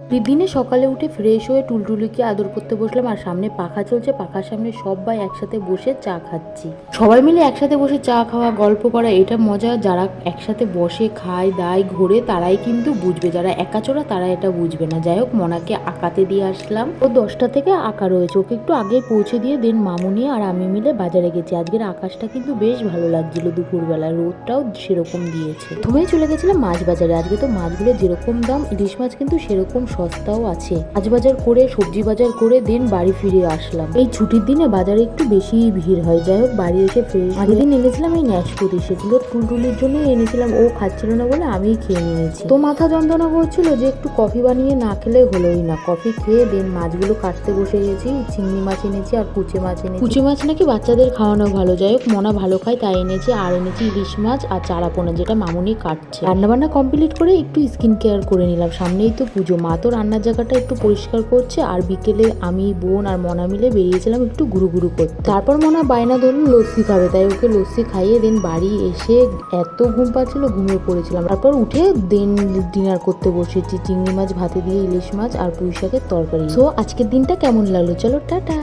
দিনে সকালে উঠে ফ্রেশ হয়ে টুলটুলিকে আদর করতে বসলাম, আর সামনে পাখা চলছে, পাখার সামনে সবাই একসাথে বসে চা খাচ্ছি। সবাই মিলে একসাথে বসে চা খাওয়া, গল্প করা, এটা মজা। যারা একসাথে বসে খায় দায় ঘোরে তারাই কিন্তু বুঝবে, যারা একাচোরা তারা এটা বুঝবে না। যাই হোক, মনাকে আঁকাতে দিয়ে আসলাম। ও 10টা থেকে আঁকা রয়েছে, ওকে একটু আগে পৌঁছে দিয়ে দেন মামুনি আর আমি মিলে বাজারে গেছি। আজকের আকাশটা কিন্তু বেশ ভালো লাগছিল, দুপুরবেলা রোদটাও সেরকম দিয়েছে। প্রথমেই চলে গেছিলাম মাছ বাজারে। আজকে তো মাছগুলো যেরকম দাম, ইলিশ মাছ কিন্তু সেরকম সস্তাও আছে। মাছ বাজার করে সবজি বাজার করে দিন বাড়ি ফিরে আসলাম। এই ছুটির দিনে বাজারে একটু বেশি ভিড় হয়। যাই হোক, বাড়ি এসে ফ্রেশ। আগের দিন এনেছিলাম এই ন্যাশপুরি, সেগুলো টুলটুলির জন্যই এনেছিলাম। ও খাচ্ছিল না বলে আমিই খেয়ে নিয়েছি। তো মাথা যন্ত্রণা করছিল যে একটু কফি বানিয়ে না খেলে হলোই না। কফি খেয়ে দেন মাছগুলো কাটতে বসে গেছি। চিংড়ি মাছ এনেছি আর কুচে মাছ এনেছি। কুচে মাছ নাকি বাচ্চাদের খাওয়ানো ভালো। যাই হোক, মনা ভালো খায় তাই এনেছি। আর এনেছি ইলিশ মাছ আর চারাপোনা, যেটা মামুনি কাটছে। রান্নাবান্না কমপ্লিট করে একটু স্কিন কেয়ার করে নিলাম, সামনেই তো পুজো। মা তো রান্নার জায়গাটা একটু পরিষ্কার করছে, আর বিকেলে আমি, বোন আর মনা মিলে বেরিয়েছিলাম একটু ঘুরু ঘুরু করতে। তারপর মনা বায়না ধরুন লস্যি খাবে, তাই ওকে লস্যি খাইয়ে দেন বাড়ি এসে এত ঘুম পাচ্ছিল, ঘুমিয়ে পড়েছিলাম। তারপর উঠে দেন ডিনার করতে বসেছি, চিংড়ি মাছ ভাতে দিয়ে ইলিশ মাছ আর পুঁই শাকের তরকারি। তো আজকের দিনটা কেমন লাগলো, চলো টাটা।